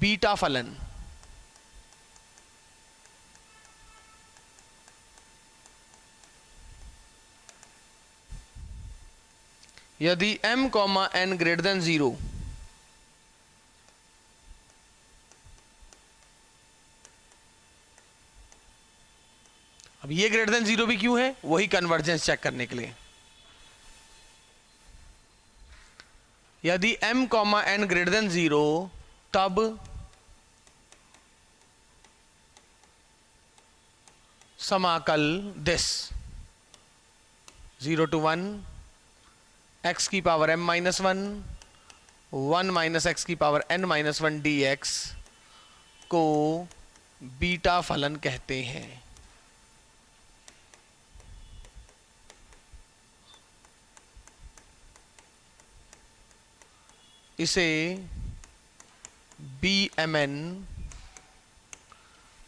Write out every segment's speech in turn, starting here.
Beta फलन। यदि m comma n greater than 0, अब ये ग्रेटर देन 0 भी क्यों है, वही कन्वर्जेंस चेक करने के लिए। यदि m comma n greater than 0, तब समाकल दिस 0 to 1 x की power m minus 1 minus x की पावर n माइनस 1 dx को बीटा फलन कहते हैं। इसे BMN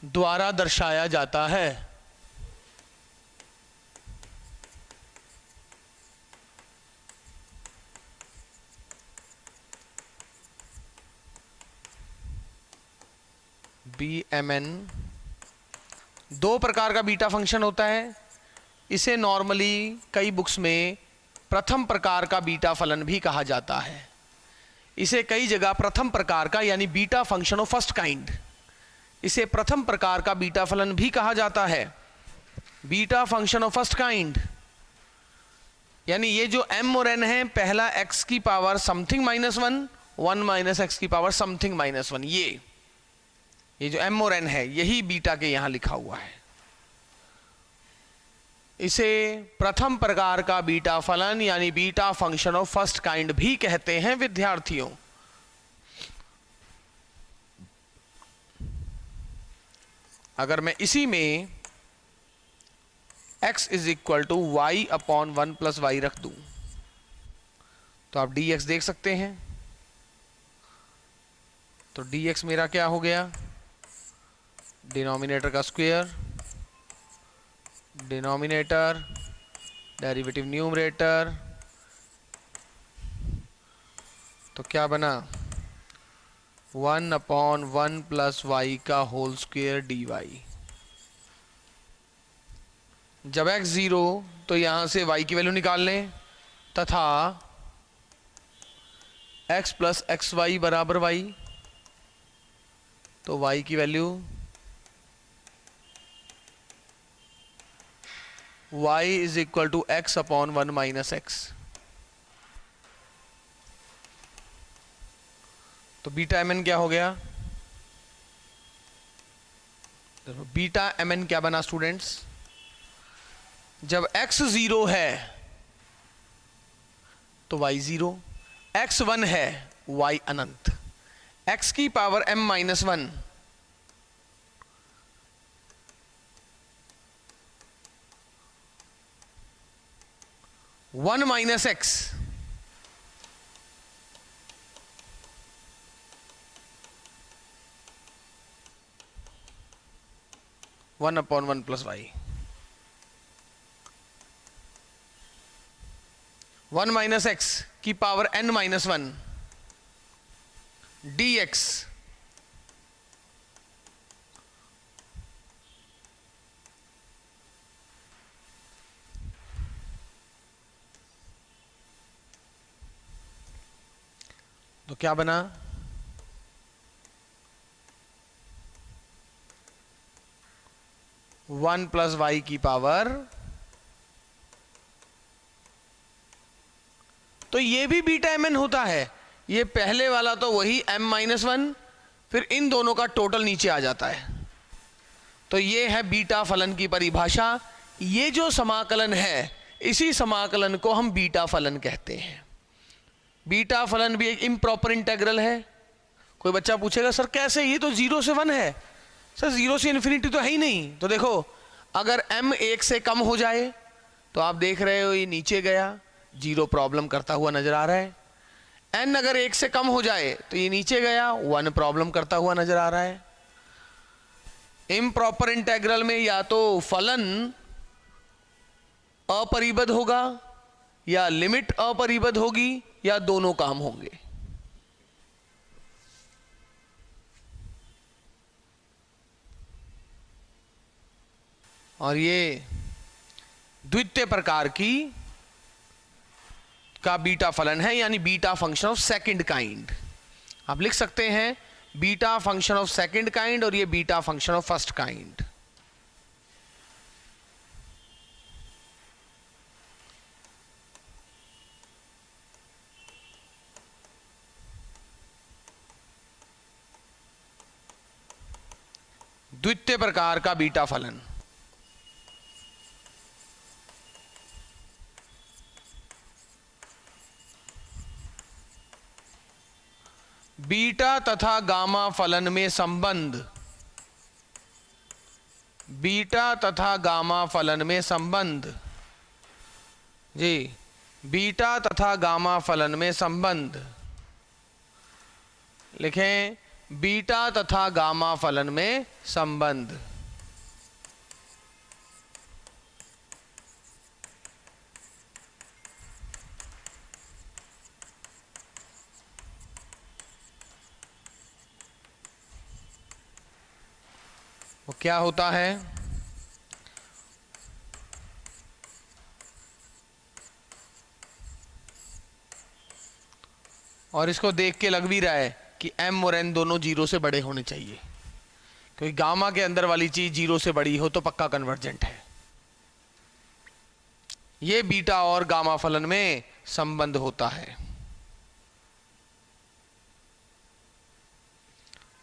द्वारा दर्शाया जाता है। BMN दो प्रकार का बीटा फंक्शन होता है। इसे नॉर्मली कई बुक्स में प्रथम प्रकार का बीटा फलन भी कहा जाता है। इसे कई जगह प्रथम प्रकार का यानी beta function of first kind, इसे प्रथम प्रकार का बीटा फलन भी कहा जाता है। Beta function of first kind यानी ये जो m और n है, पहला x की power something minus 1 minus x की पावर समथिंग माइनस 1, ये जो m और n है यही बीटा के यहां लिखा हुआ है। इसे प्रथम प्रकार का बीटा फलन यानी beta function of first kind भी कहते हैं विद्यार्थियों। अगर मैं इसी में x is equal to y upon 1 plus y रख दूं तो आप dx देख सकते हैं। तो dx मेरा क्या हो गया, डिनोमिनेटर का स्क्वायर, डिनोमिनेटर डेरिवेटिव न्यूमरेटर, तो क्या बना 1 अपॉन 1 प्लस वाई का होल स्क्वायर dy। जब x 0 तो यहां से y की वैल्यू निकाल लें तथा x प्लस एक्स वाई बराबर y, तो y की value y is equal to x upon 1 minus x. तो बीटा mn क्या हो गया, बीटा mn क्या बना स्टूडेंट्स, जब x 0 है तो y 0, x 1 है y अनंत, x की power m minus 1 1 minus x, one upon 1 plus y, 1 minus x की पावर n माइनस 1 dx तो क्या बना 1 प्लस वाई की पावर, तो ये भी बीटा mn होता है। ये पहले वाला तो वही m माइनस 1, फिर इन दोनों का टोटल नीचे आ जाता है। तो ये है बीटा फलन की परिभाषा। ये जो समाकलन है इसी समाकलन को हम बीटा फलन कहते हैं। बीटा फलन भी एक इम्प्रॉपर इंटेग्रल है। कोई बच्चा पूछेगा सर कैसे, ये तो 0 से 1 है। सर 0 से इन्फिनिटी तो है ही नहीं। तो देखो अगर m 1 से कम हो जाए तो आप देख रहे हो ये नीचे गया, 0 प्रॉब्लम करता हुआ नजर आ रहा है। n अगर 1 से कम हो जाए तो ये नीचे गया, 1 प्रॉब्लम करता हुआ नजर आ रहा है। इम्प्रॉपर इंटेग्रल में या तो फलन अपरिबद्ध होगा या लिमिट अपरिबद्ध होगी या दोनों काम होंगे। और ये द्वितीय प्रकार का बीटा फलन है, यानी beta function of second kind. आप लिख सकते हैं beta function of second kind और ये beta function of first kind. द्वितीय प्रकार का बीटा फलन। बीटा तथा गामा फलन में संबंध, बीटा तथा गामा फलन में संबंध जी, बीटा तथा गामा फलन में संबंध लिखें, बीटा तथा गामा फलन में संबंध। वो क्या होता है? और इसको देख के लग भी रहा है कि m और n दोनों जीरो से बड़े होने चाहिए, क्योंकि गामा के अंदर वाली चीज जीरो से बड़ी हो तो पक्का कन्वर्जेंट है। ये बीटा और गामा फलन में संबंध होता है।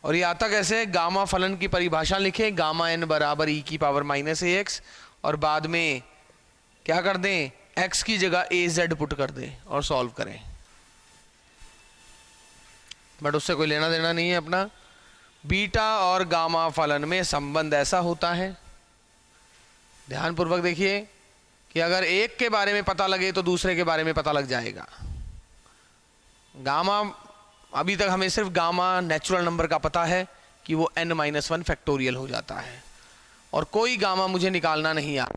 और ये आता कैसे? गामा फलन की परिभाषा लिखें, गामा n बराबर e की पावर -ax, और बाद में क्या कर दें, x की जगह az पुट कर दें और सॉल्व करें। बट उससे कोई लेना देना नहीं है अपना। बीटा और गामा फलन में संबंध ऐसा होता है, ध्यानपूर्वक देखिए, कि अगर एक के बारे में पता लगे तो दूसरे के बारे में पता लग जाएगा। गामा, अभी तक हमें सिर्फ गामा नेचुरल नंबर का पता है कि वो n-1 फैक्टोरियल हो जाता है, और कोई गामा मुझे निकालना नहीं आ।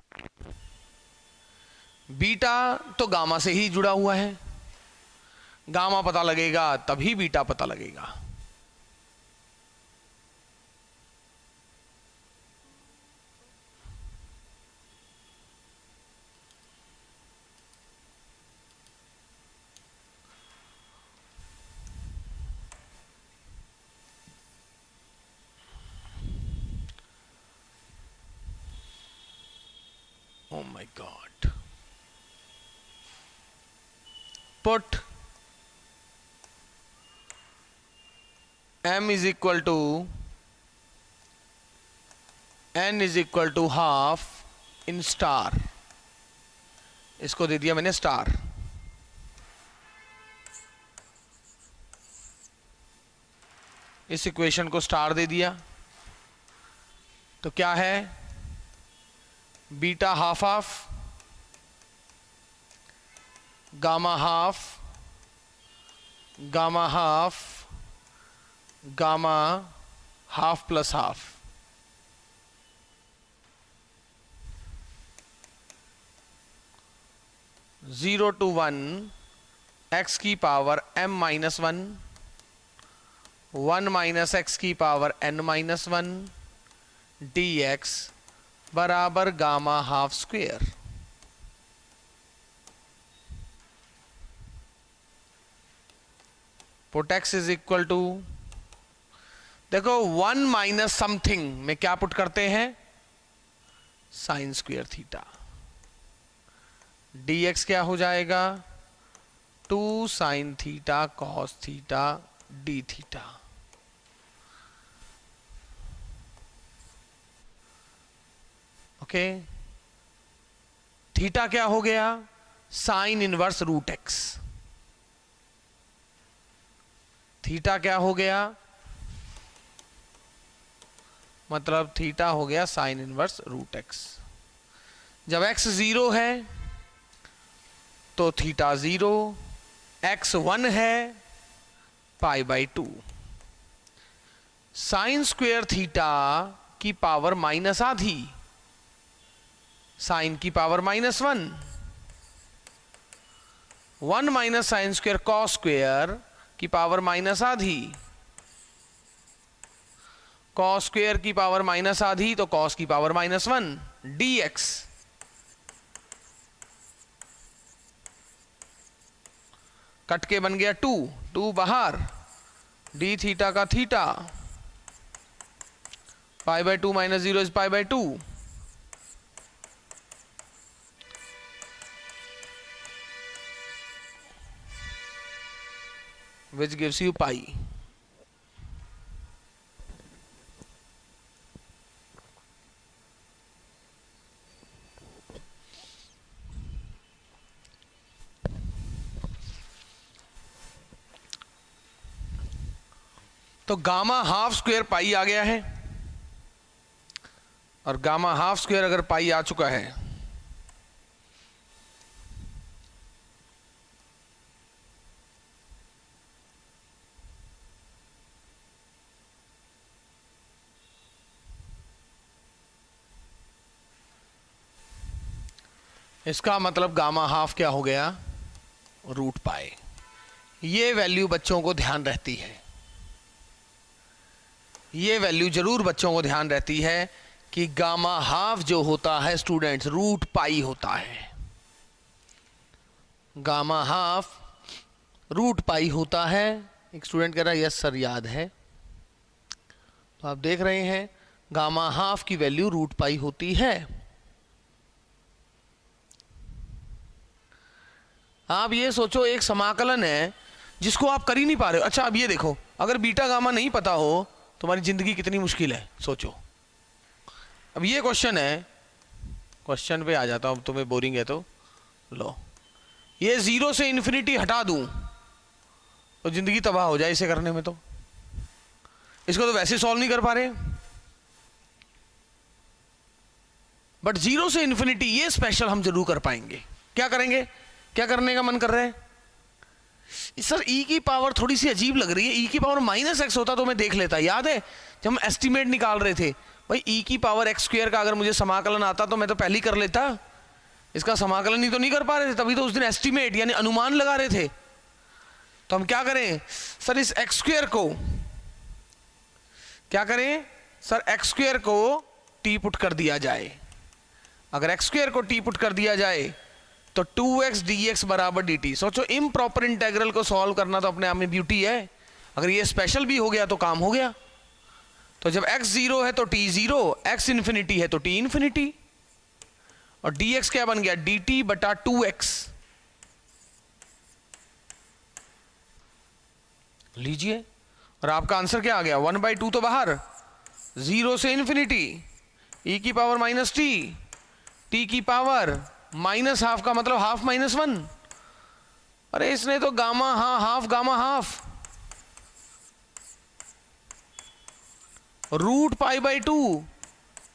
बीटा तो गामा से ही जुड़ा हुआ है, गामा पता लगेगा तभी बीटा पता लगेगा। Oh my God. Put m is equal to n is equal to half in star। इसको दे दिया मैंने स्टार। इस इक्वेशन को स्टार दे दिया तो क्या है? Beta half half, gamma half, gamma half, gamma half plus half. Zero to one x की पावर m-1, 1 माइनस एक्स की पावर n-1 dx बराबर gamma half square. Put x is equal to, देखो 1 minus something में क्या put करते हैं? Sign square theta. dx क्या हो जाएगा? 2 sine theta cos theta d theta. Okay, theta क्या हो गया? Sine inverse root x. Theta क्या हो गया? मतलब थीटा हो गया साइन इनवर्स रूट एक्स। जब x 0 है तो थीटा 0, x 1 है π/2। साइन स्क्वेयर थीटा की पावर माइनस आधी, साइन की power -1, 1 minus sine square cos square की पावर माइनस आधी, कॉस स्क्वेयर की पावर माइनस आधी तो कॉस की पावर -1 dx कट के बन गया 2 बाहर, d थीटा का theta, pi by 2 minus 0 is pi by 2, which gives you pi. तो गामा हाफ स्क्वायर पाई आ गया है, और गामा हाफ स्क्वायर अगर पाई आ चुका है इसका मतलब गामा हाफ क्या हो गया, रूट पाई। ये वैल्यू बच्चों को ध्यान रहती है, ये वैल्यू जरूर बच्चों को ध्यान रहती है कि गामा हाफ जो होता है स्टूडेंट्स रूट पाई होता है। गामा हाफ रूट पाई होता है। एक स्टूडेंट कह रहा है यस सर याद है। तो आप देख रहे हैं गामा हाफ की वैल्यू रूट पाई होती है। आप ये सोचो एक समाकलन है जिसको आप कर ही नहीं पा रहे हो। अच्छा अब ये देखो, अगर बीटा गामा नहीं पता हो तुम्हारी जिंदगी कितनी मुश्किल है, सोचो। अब ये क्वेश्चन है, क्वेश्चन पे आ जाता हूं, तुम्हें बोरिंग है तो लो, ये 0 से इन्फिनिटी हटा दूं तो जिंदगी तबाह हो जाए इसे करने में। तो इसको तो वैसे सॉल्व नहीं कर पा रहे, बट 0 से इन्फिनिटी ये स्पेशल हम जरूर कर पाएंगे। क्या करेंगे, क्या करने का मन कर रहा है सर? e की पावर थोड़ी सी अजीब लग रही है, e की पावर -x होता तो मैं देख लेता। याद है जब हम एस्टिमेट निकाल रहे थे भाई e की पावर x स्क्वायर का अगर मुझे समाकलन आता तो मैं तो पहले ही कर लेता। इसका समाकलन ही तो नहीं कर पा रहे थे, तभी तो उस दिन एस्टिमेट यानी अनुमान लगा रहे थे। तो हम क्या करें सर, इस x स्क्वायर को क्या करें सर, x स्क्वायर को t पुट कर दिया जाए। अगर x स्क्वायर को t पुट कर दिया जाए तो 2x dx बराबर dt। सोचो इम्प्रॉपर इंटेग्रल को सॉल्व करना तो अपने आप में ब्यूटी है। अगर ये स्पेशल भी हो गया तो काम हो गया। तो जब x 0 है तो t 0, x इन्फिनिटी है तो t इन्फिनिटी, और dx क्या बन गया dt बटा 2x। लीजिए, और आपका आंसर क्या आ गया 1/2 तो बाहर, 0 से इन्फिनिटी e की पावर माइनस t की पावर माइनस हाफ का मतलब हाफ -1। अरे इसने तो gamma half gamma half root pi by 2।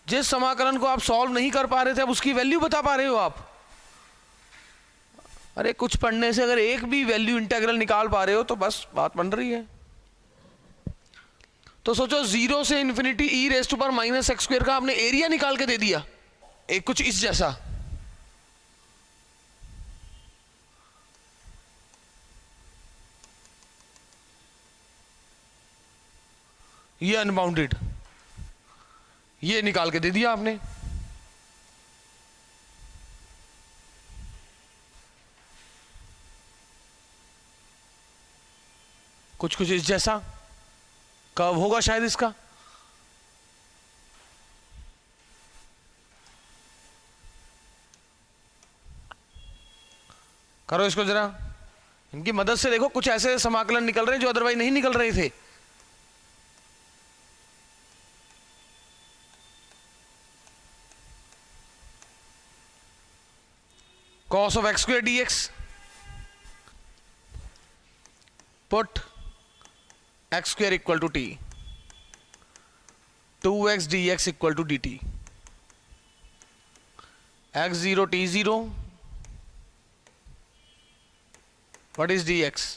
जिस समाकलन को आप सॉल्व नहीं कर पा रहे थे अब उसकी वैल्यू बता पा रहे हो आप। अरे कुछ पढ़ने से अगर एक भी वैल्यू इंटीग्रल निकाल पा रहे हो तो बस बात बन रही है। तो सोचो 0 से infinity e raise to power -x² का आपने एरिया निकाल के दे दिया, एक कुछ इस जैसा। ये अनबाउंडेड, ये निकाल के दे दिया आपने। कुछ कुछ इस जैसा कब होगा शायद इसका। करो इसको जरा, इनकी मदद से देखो कुछ ऐसे समाकलन निकल रहे हैं जो अदरवाइज नहीं निकल रहे थे। cos of x square dx, put x square equal to t, 2x dx equal to dt, x0 t0, what is dx?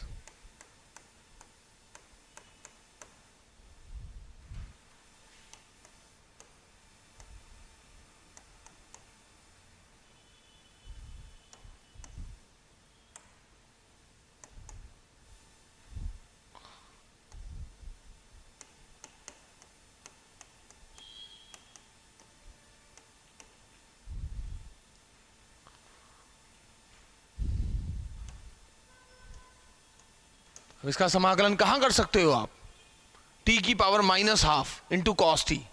इसका समाकलन कहाँ कर सकते हो आप? t की power -12 into cos T.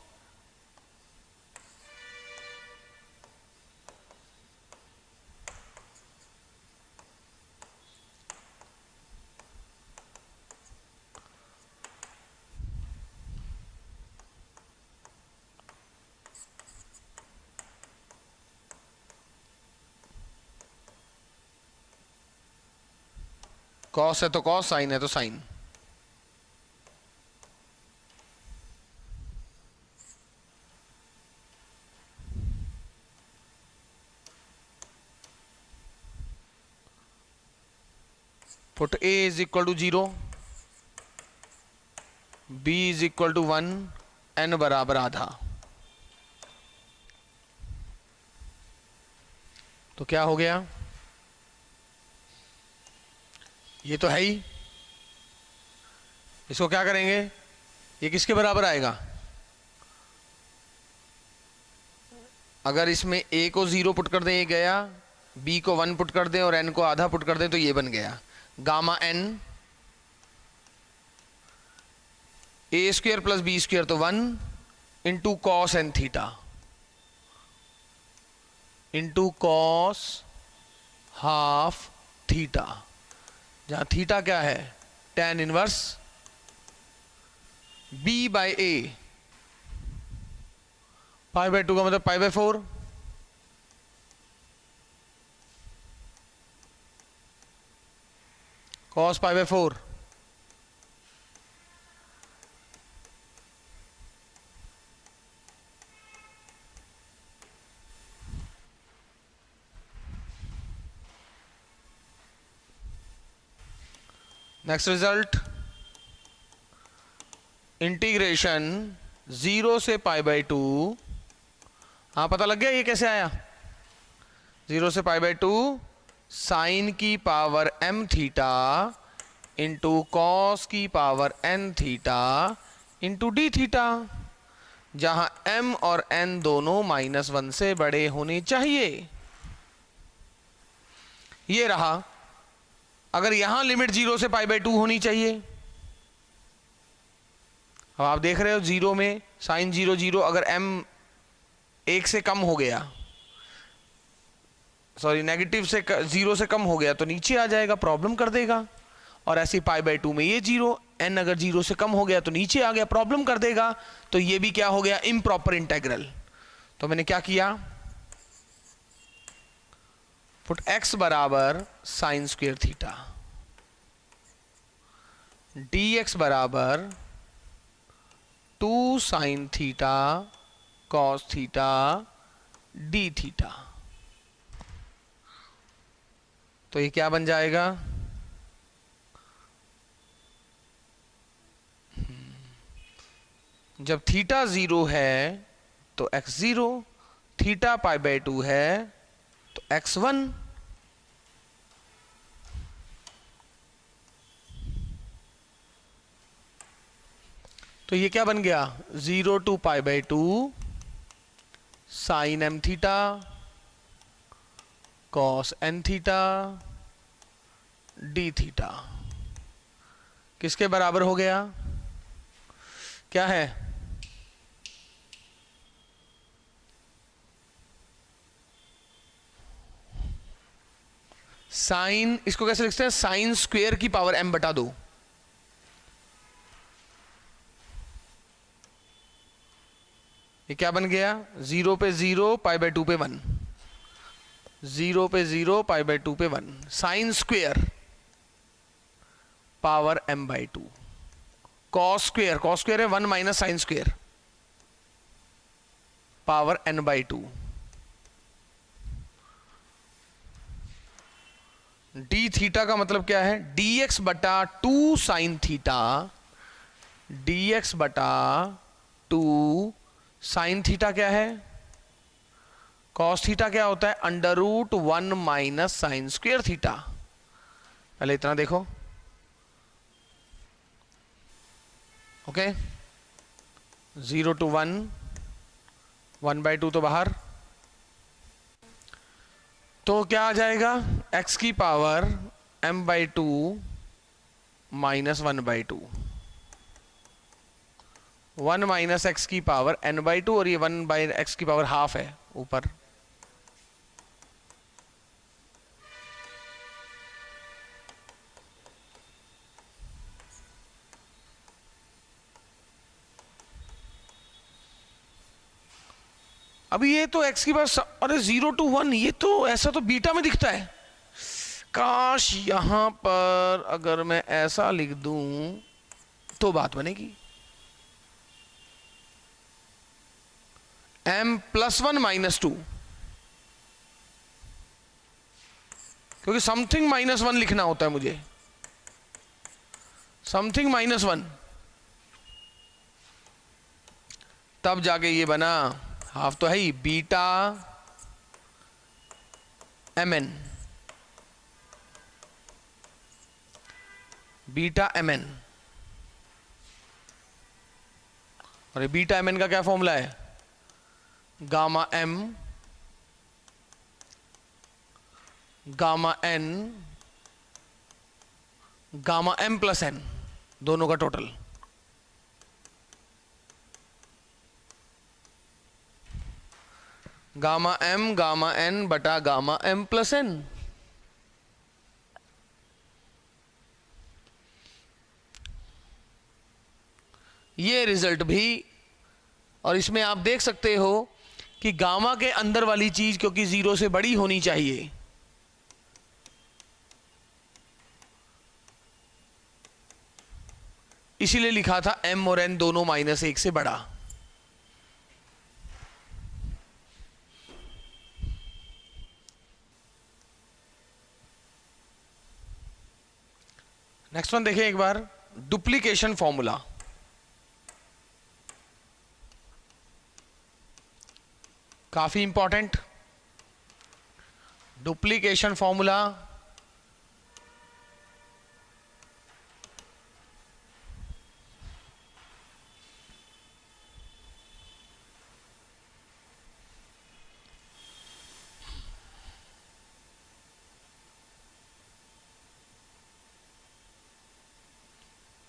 Cos है तो कॉस, साइन है तो sine. Put a is equal to 0, b is equal to 1, n बराबर आधा। तो क्या हो गया? ये तो है ही। इसको क्या करेंगे? ये किसके बराबर आएगा? अगर इसमें a को 0 पुट कर दें, ये गया, b को 1 पुट कर दें और n को आधा पुट कर दें, तो ये बन गया gamma n a square plus b square, तो 1 into cos n theta into cos half theta, जहां थीटा क्या है? tan inverse b by a। Pi by 2 का मतलब pi by 4। Cos pi by 4। Next result, integration 0 से pi by 2। हाँ, पता लग गया ये कैसे आया? 0 से पाई बाय 2 साइन की power m theta into cos की power n theta into d theta, जहां m और n दोनों -1 से बड़े होने चाहिए। ये रहा। अगर यहां लिमिट 0 से पाई बाय 2 होनी चाहिए। अब आप देख रहे हो 0 में साइन 0 0, अगर m 1 से कम हो गया, सॉरी नेगेटिव से 0 से कम हो गया, तो नीचे आ जाएगा, प्रॉब्लम कर देगा। और ऐसे पाई बाय 2 में ये 0, n अगर 0 से कम हो गया तो नीचे आ गया, प्रॉब्लम कर देगा। तो ये भी क्या हो गया? Improper integral. तो मैंने क्या किया? पुट x बराबर साइन स्क्वेयर थीटा, dx बराबर 2 sine theta cos theta d theta. तो ये क्या बन जाएगा? जब थीटा 0 है तो x 0, थीटा पाई बाय 2 है तो x 1। तो ये क्या बन गया? 0 to pi by 2 sine m theta cos n theta d theta किसके बराबर हो गया? क्या है? साइन, इसको कैसे लिखते हैं? साइन स्क्वेयर की पावर m बटा 2। ये क्या बन गया? 0 पे 0, पाई बाय 2 पे 1, 0 पे 0, पाई बाय 2 पे 1, sine square power m by 2। Cos square, cos square है 1 minus sine square power n by 2। D theta का मतलब क्या है? dx बटा 2 साइन थीटा, dx बटा 2 साइन थीटा क्या है? कॉस थीटा क्या होता है? √1 माइनस साइन स्क्वेयर थीटा। पहले इतना देखो, ओके। 0 टू 1, 1 बाई 2 तो बाहर, तो क्या आ जाएगा? x की power m by 2 -1/2, 1 minus x की पावर n/2, और ये 1/x की पावर हाफ है ऊपर। अभी ये तो x की पावर, अरे 0 to 1, ये तो ऐसा तो बीटा में दिखता है। काश यहां पर अगर मैं ऐसा लिख दूं तो बात बनेगी। m+1 -2, क्योंकि समथिंग -1 लिखना होता है मुझे, समथिंग -1, तब जाके ये बना हाफ तो है ही, बीटा mn, बीटा mn। और ये बीटा mn का क्या फॉर्मूला है? Gamma m gamma n gamma m plus n, दोनों का total. Gamma m gamma n बटा गामा m प्लस n। ये रिजल्ट भी, और इसमें आप देख सकते हो कि गामा के अंदर वाली चीज क्योंकि 0 से बड़ी होनी चाहिए, इसीलिए लिखा था m और n दोनों -1 से बड़ा। नेक्स्ट वन देखें एक बार, डुप्लीकेशन फॉर्मूला। काफी इंपॉर्टेंट डुप्लीकेशन फॉर्मूला।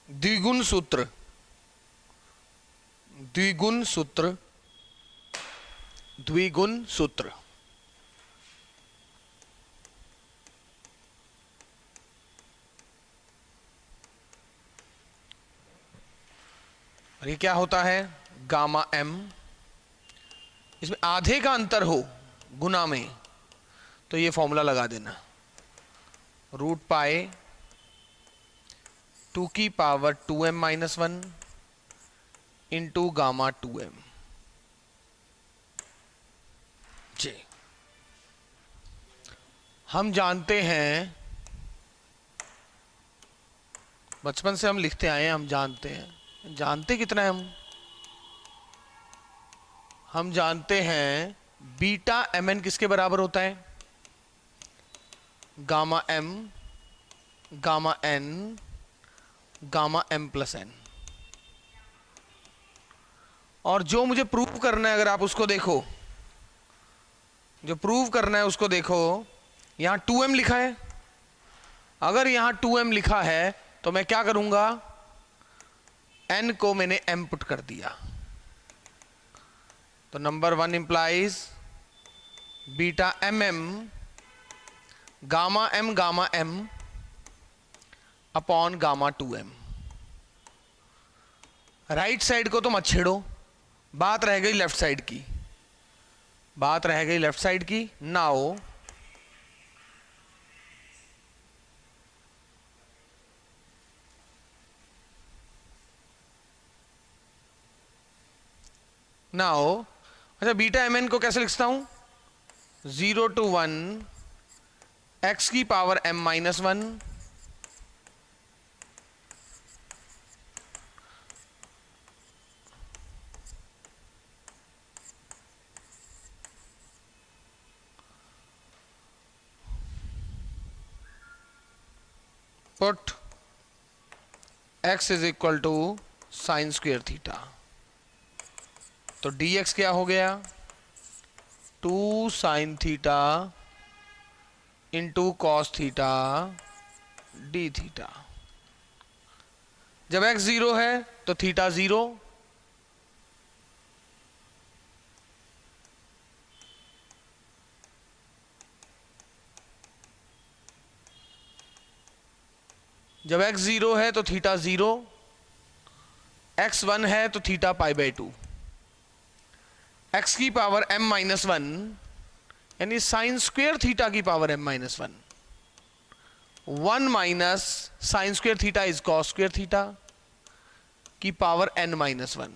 द्विगुण सूत्र, द्विगुण सूत्र, द्विगुण सूत्र। और ये क्या होता है? गामा m, इसमें आधे का अंतर हो गुना में तो ये फॉर्मूला लगा देना, √π 2 की power 2m-1 into gamma 2m। जी, हम जानते हैं, बचपन से हम लिखते आए हैं, हम जानते हैं, जानते कितना है हम जानते हैं बीटा mn किसके बराबर होता है? Gamma m gamma n gamma m plus n। और जो मुझे प्रूव करना है, अगर आप उसको देखो, जो प्रूव करना है उसको देखो, यहां 2m लिखा है। अगर यहां 2m लिखा है तो मैं क्या करूंगा? n को मैंने m पुट कर दिया, तो number 1 implies beta mm gamma m upon gamma 2m। Right side को तो मत छेड़ो, बात रह गई लेफ्ट साइड की, बात रह गई लेफ्ट साइड की। नाउ अच्छा, बीटा mn को कैसे लिखता हूं? 0 to 1 x की power m-1 put x is equal to sine square theta. तो dx क्या हो गया? 2 sine theta into cos theta d theta. जब x 0 है तो थीटा 0, जब x 0 है तो थीटा 0, x 1 है तो थीटा पाई बाई 2, x की पावर m माइनस 1 यानी साइन स्क्वेयर थीटा की power m minus 1, 1 minus sine square theta is cos square theta की पावर n माइनस 1,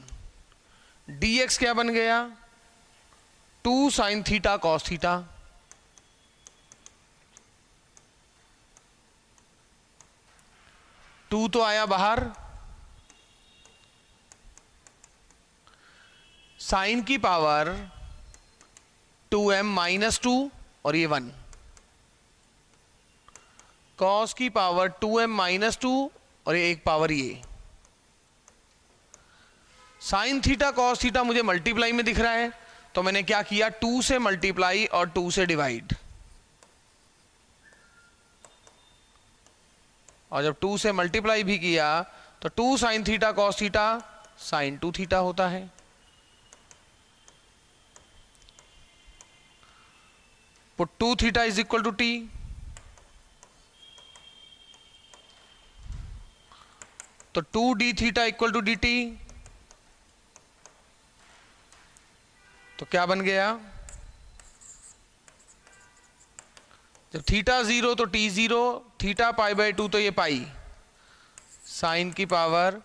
dx क्या बन गया 2 sine theta cos theta, two तो आया बाहर, साइन की पावर 2m माइनस 2 और ये 1, कॉस की पावर 2m माइनस 2 और ये एक पावर ये, साइन थीटा कॉस थीटा मुझे मल्टीप्लाई में दिख रहा है तो मैंने क्या किया 2 से मल्टीप्लाई और 2 से डिवाइड, और जब 2 से मल्टीप्लाई भी किया तो 2 sine theta cos theta sine 2 theta होता है। Put 2 theta is equal to t, तो 2 d theta equal to dt, तो क्या बन गया जब थीटा 0 तो t 0, थीटा पाई बाई 2 तो ये पाई, साइन की पावर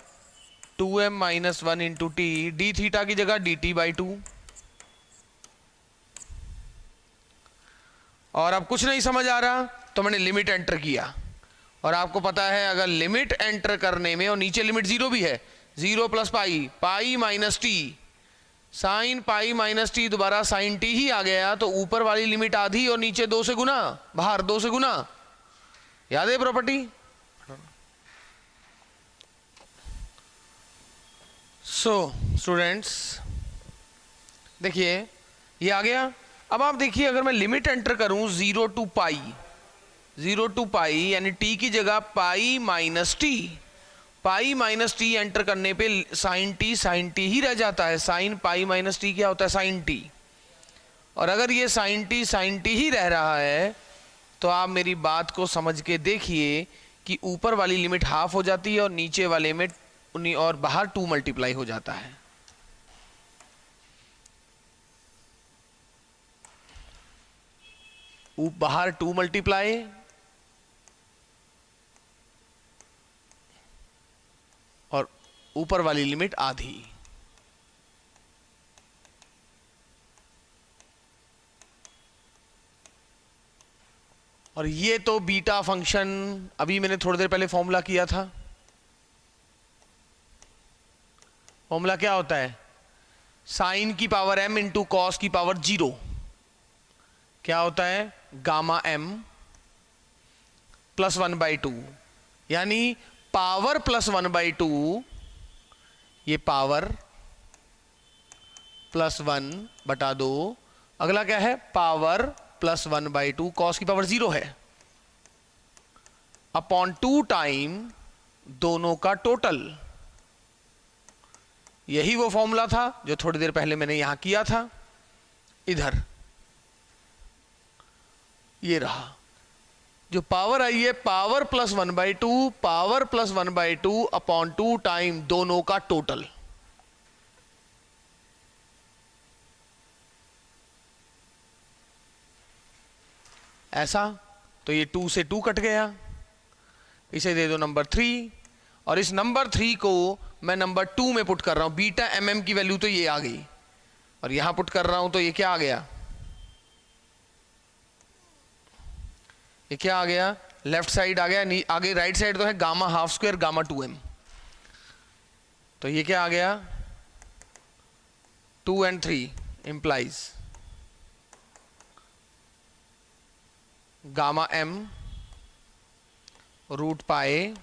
2m minus 1 into T, D theta की जगह dt बाई 2, और अब कुछ नहीं समझ आ रहा तो मैंने लिमिट एंटर किया, और आपको पता है अगर लिमिट एंटर करने में, और नीचे लिमिट 0 भी है, 0 plus pi, pi minus T, sine pi minus T दोबारा साइन टी ही आ गया, तो ऊपर वाली लिमिट आधी और नीचे 2 से गुना, बाहर 2 से गुना, याद है प्रॉपर्टी। सो स्टूडेंट्स देखिए ये आ गया। अब आप देखिए अगर मैं लिमिट एंटर करूं 0 टू पाई, 0 टू पाई यानी टी की जगह pi minus T, pi minus T enter करने पे साइन टी ही रह जाता है, साइन पाई माइनस टी क्या होता है साइन टी, और अगर ये साइन टी ही रह रहा है तो आप मेरी बात को समझ के देखिए कि ऊपर वाली लिमिट हाफ हो जाती है और नीचे वाले में और बाहर 2 मल्टीप्लाई हो जाता है। बाहर 2 मल्टीप्लाई और ऊपर वाली लिमिट आधी। और ये तो बीटा फंक्शन अभी मैंने थोड़ी देर पहले फॉर्मूला किया था। फॉर्मूला क्या होता है, साइन की पावर m इंटू कॉस की पावर 0 क्या होता है गामा m प्लस 1/2, यानी पावर प्लस 1/2, ये पावर प्लस 1/2, अगला क्या है पावर प्लस 1/2, कॉस की पावर 0 है, अपॉन 2 टाइम दोनों का टोटल। यही वो फॉर्मूला था जो थोड़ी देर पहले मैंने यहां किया था, इधर ये रहा। जो पावर आई है power plus 1/2, power plus 1/2 upon 2 time दोनों का टोटल। ऐसा तो ये 2 से 2 कट गया, इसे दे दो नंबर 3, और इस नंबर 3 को मैं नंबर 2 में पुट कर रहा हूं। बीटा mm की वैल्यू तो ये आ गई, और यहां पुट कर रहा हूं तो ये क्या आ गया, ये क्या आ गया लेफ्ट साइड आ गया, आगे राइट साइड तो है gamma half square gamma 2m, तो ये क्या आ गया 2 and 3 implies gamma m root pi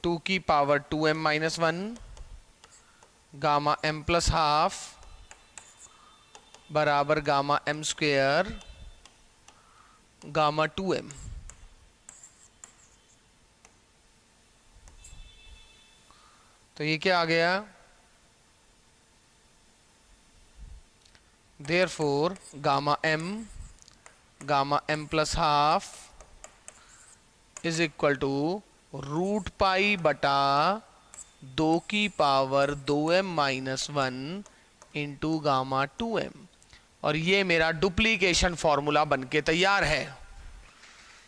2 की पावर 2m minus 1 gamma m plus half बराबर gamma m square gamma 2m। तो ये क्या आ गया, therefore gamma m plus half is equal to root pi बटा 2 की पावर 2m minus 1 into gamma 2m। और ये मेरा डुप्लीकेशन फॉर्मूला बनके तैयार है।